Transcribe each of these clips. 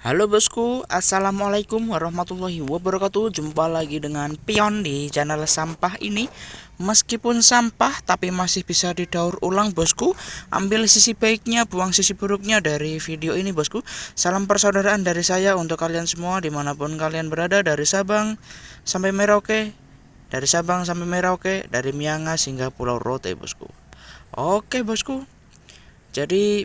Halo bosku, assalamualaikum warahmatullahi wabarakatuh. Jumpa lagi dengan Pion di channel sampah ini. Meskipun sampah tapi masih bisa didaur ulang bosku. Ambil sisi baiknya, buang sisi buruknya dari video ini bosku. Salam persaudaraan dari saya untuk kalian semua dimanapun kalian berada, dari Sabang sampai Merauke, dari Sabang sampai Merauke, dari Miangas hingga Pulau Rote bosku. Oke bosku, jadi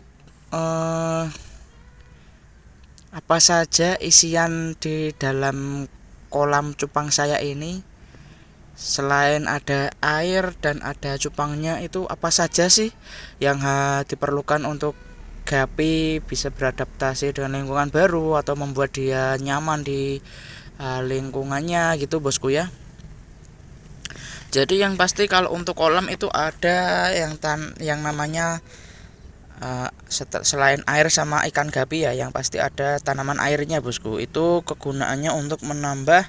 apa saja isian di dalam kolam cupang saya ini? Selain ada air dan ada cupangnya, itu apa saja sih yang diperlukan untuk gapi bisa beradaptasi dengan lingkungan baru atau membuat dia nyaman di lingkungannya gitu bosku ya. Jadi yang pasti kalau untuk kolam itu ada yang namanya selain air sama ikan gapi ya, yang pasti ada tanaman airnya bosku. Itu kegunaannya untuk menambah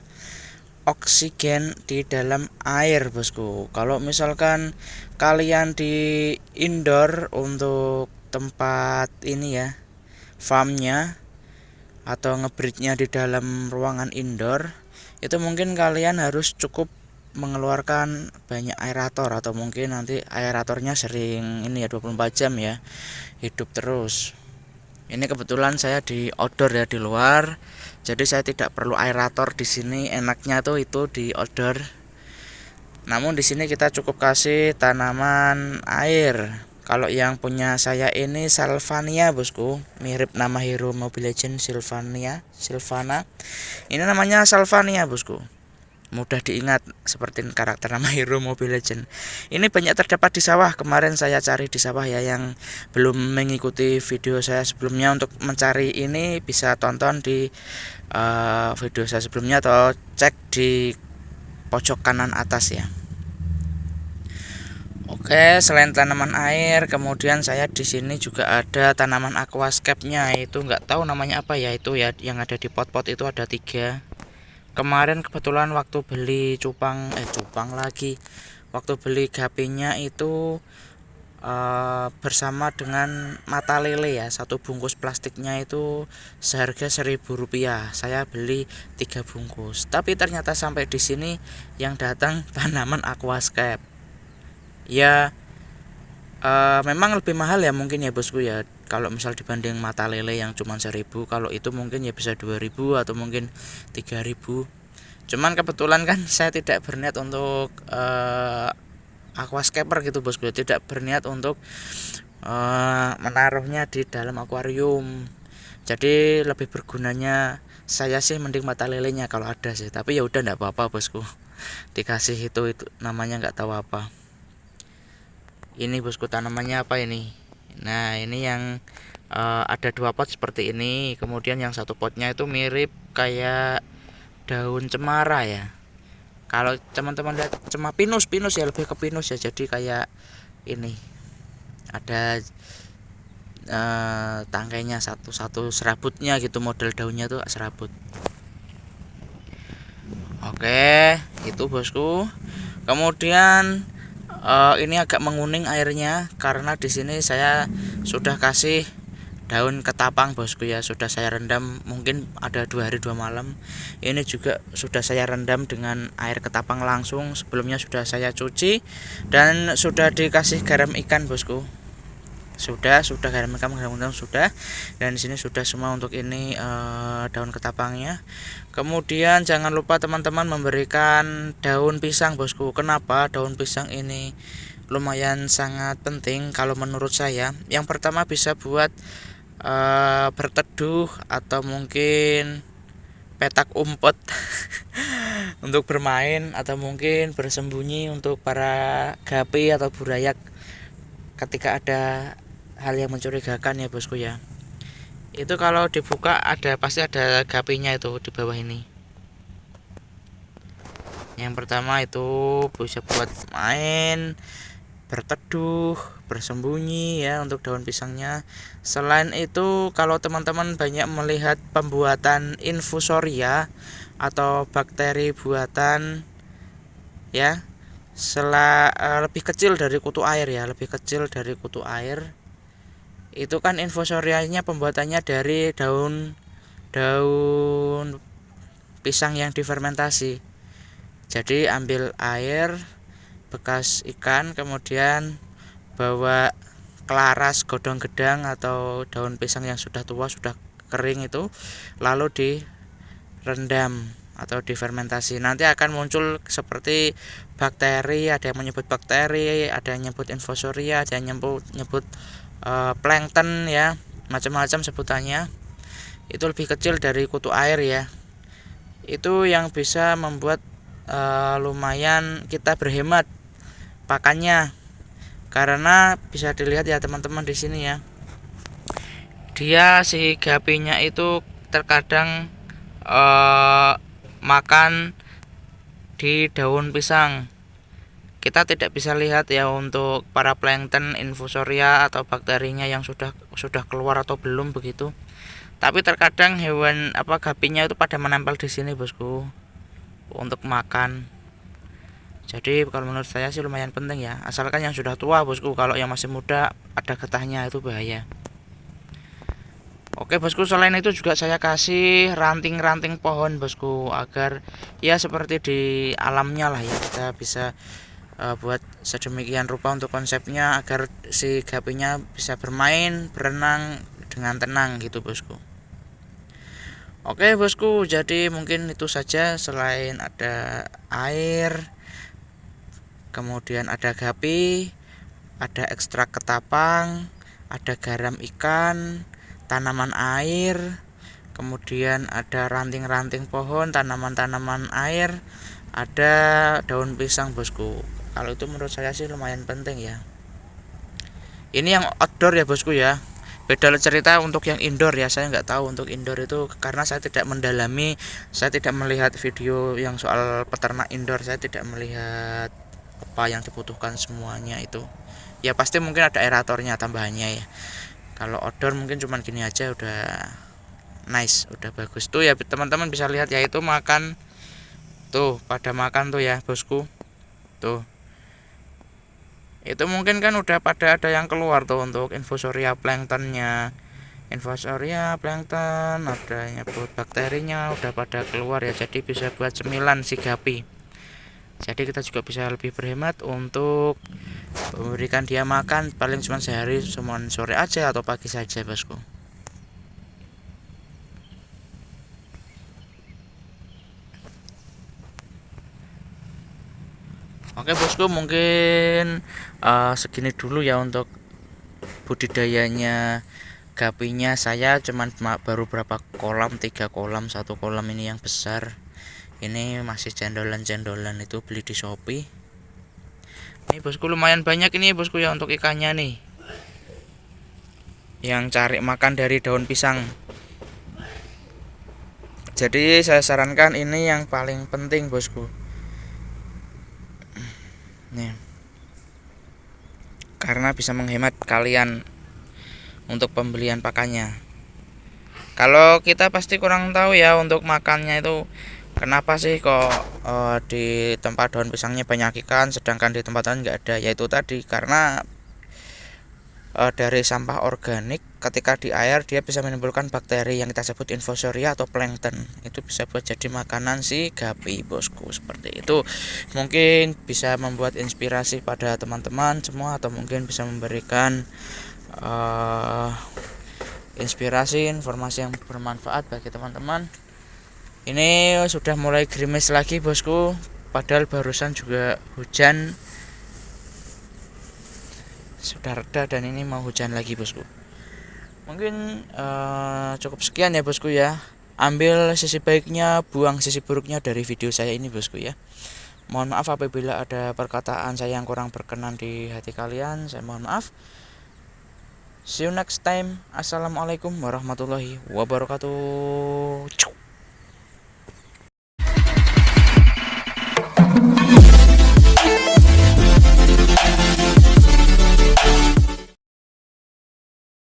oksigen di dalam air bosku. Kalau misalkan kalian di indoor untuk tempat ini ya, farmnya atau ngebreednya di dalam ruangan indoor, itu mungkin kalian harus cukup mengeluarkan banyak aerator, atau mungkin nanti aeratornya sering ini ya, 24 jam ya, hidup terus. Ini kebetulan saya di outdoor ya, di luar. Jadi saya tidak perlu aerator di sini. Enaknya tuh itu di outdoor. Namun di sini kita cukup kasih tanaman air. Kalau yang punya saya ini Sylvania bosku, mirip nama hero Mobile Legends Sylvana. Ini namanya Sylvania bosku. Mudah diingat seperti karakter nama hero Mobile Legends. Ini banyak terdapat di sawah. Kemarin saya cari di sawah ya, yang belum mengikuti video saya sebelumnya untuk mencari ini bisa tonton di video saya sebelumnya atau cek di pojok kanan atas ya. Oke, selain tanaman air, kemudian saya di sini juga ada tanaman aquascape-nya. Itu nggak tahu namanya apa ya, itu ya yang ada di pot-pot itu ada 3. Kemarin kebetulan waktu beli cupang lagi, waktu beli gapinya itu bersama dengan mata lele ya, satu bungkus plastiknya itu seharga Rp1.000. Saya beli 3 bungkus, tapi ternyata sampai di sini yang datang tanaman aquascape ya. Memang lebih mahal ya mungkin ya bosku ya, kalau misal dibanding mata lele yang cuma 1.000. Kalau itu mungkin ya bisa 2.000 atau mungkin 3.000. Cuman kebetulan kan saya tidak berniat untuk aquascaper gitu bosku, tidak berniat untuk menaruhnya di dalam akuarium. Jadi lebih bergunanya saya sih mending mata lelenya kalau ada sih, tapi ya udah nggak apa-apa bosku, dikasih itu namanya nggak tahu apa. Ini bosku tanamannya apa ini? Nah ini yang ada 2 pot seperti ini. Kemudian yang satu potnya itu mirip kayak daun cemara ya. Kalau teman-teman lihat pinus ya, lebih ke pinus ya. Jadi kayak ini ada tangkainya satu serabutnya gitu, model daunnya tuh serabut. Oke, itu bosku. Kemudian ini agak menguning airnya karena di sini saya sudah kasih daun ketapang bosku ya, sudah saya rendam mungkin ada 2 hari 2 malam. Ini juga sudah saya rendam dengan air ketapang langsung, sebelumnya sudah saya cuci dan sudah dikasih garam ikan bosku. Sudah garam ikan sudah. Dan di sini sudah semua untuk ini daun ketapangnya. Kemudian jangan lupa teman-teman memberikan daun pisang bosku. Kenapa daun pisang ini lumayan sangat penting kalau menurut saya? Yang pertama bisa buat berteduh atau mungkin petak umpet untuk bermain, atau mungkin bersembunyi untuk para gapi atau burayak ketika ada hal yang mencurigakan ya bosku ya. Itu kalau dibuka pasti ada gapinya itu di bawah ini. Yang pertama itu bisa buat main, berteduh, bersembunyi ya untuk daun pisangnya. Selain itu kalau teman-teman banyak melihat pembuatan infusoria atau bakteri buatan ya, lebih kecil dari kutu air ya, lebih kecil dari kutu air. Itu kan infusorianya pembuatannya dari daun daun pisang yang difermentasi. Jadi ambil air bekas ikan, kemudian bawa kelaras godong gedang atau daun pisang yang sudah tua, sudah kering itu, lalu direndam atau difermentasi. Nanti akan muncul seperti bakteri, ada yang menyebut bakteri, ada yang nyebut infusoria, ada yang nyebut plankton ya, macam-macam sebutannya. Itu lebih kecil dari kutu air ya. Itu yang bisa membuat lumayan kita berhemat pakannya. Karena bisa dilihat ya teman-teman di sini ya. Dia si gapinya itu terkadang makan di daun pisang. Kita tidak bisa lihat ya untuk para plankton, infusoria atau bakterinya yang sudah keluar atau belum begitu. Tapi terkadang hewan gapinya itu pada menempel di sini bosku untuk makan. Jadi kalau menurut saya sih lumayan penting ya, asalkan yang sudah tua bosku. Kalau yang masih muda ada getahnya itu bahaya. Oke bosku, selain itu juga saya kasih ranting-ranting pohon bosku, agar ya seperti di alamnya lah ya, kita bisa buat sedemikian rupa untuk konsepnya agar si gapinya bisa bermain, berenang dengan tenang gitu bosku. Oke bosku, jadi mungkin itu saja. Selain ada air, kemudian ada gapi, ada ekstrak ketapang, ada garam ikan, tanaman air, kemudian ada ranting-ranting pohon, tanaman-tanaman air, ada daun pisang bosku. Kalau itu menurut saya sih lumayan penting ya. Ini yang outdoor ya bosku ya. Beda cerita untuk yang indoor ya, saya nggak tahu untuk indoor itu karena saya tidak mendalami, saya tidak melihat video yang soal peternak indoor, saya tidak melihat apa yang dibutuhkan semuanya itu. Ya pasti mungkin ada aeratornya tambahannya ya. Kalau outdoor mungkin cuman gini aja udah nice, udah bagus. Tuh ya teman-teman bisa lihat ya, itu makan. Tuh pada makan tuh ya bosku. Tuh. Itu mungkin kan udah pada ada yang keluar tuh untuk infusoria planktonnya. Infusoria plankton, ada nyebut bakterinya udah pada keluar ya. Jadi bisa buat cemilan si gapi. Jadi kita juga bisa lebih berhemat untuk memberikan dia makan paling cuma sehari, cuma sore aja atau pagi saja bosku. Oke bosku, mungkin segini dulu ya untuk budidayanya gapinya. Saya cuman baru berapa kolam, 3 kolam, 1 kolam ini yang besar. Ini masih cendolan-cendolan itu beli di Shopee. Ini bosku lumayan banyak ini bosku ya untuk ikannya nih, yang cari makan dari daun pisang. Jadi saya sarankan ini yang paling penting bosku. Nih. Karena bisa menghemat kalian untuk pembelian pakannya. Kalau kita pasti kurang tahu ya untuk makannya itu. Kenapa sih kok di tempat daun pisangnya banyak ikan, sedangkan di tempat lain nggak ada? Yaitu tadi karena dari sampah organik ketika di air dia bisa menimbulkan bakteri yang kita sebut infusoria atau plankton. Itu bisa buat jadi makanan si gapi bosku, seperti itu. Mungkin bisa membuat inspirasi pada teman-teman semua, atau mungkin bisa memberikan inspirasi, informasi yang bermanfaat bagi teman-teman. Ini sudah mulai gerimis lagi bosku, padahal barusan juga hujan, sudah reda dan ini mau hujan lagi bosku. Mungkin cukup sekian ya bosku ya. Ambil sisi baiknya, buang sisi buruknya dari video saya ini bosku ya. Mohon maaf apabila ada perkataan saya yang kurang berkenan di hati kalian, saya mohon maaf. See you next time. Assalamualaikum warahmatullahi wabarakatuh.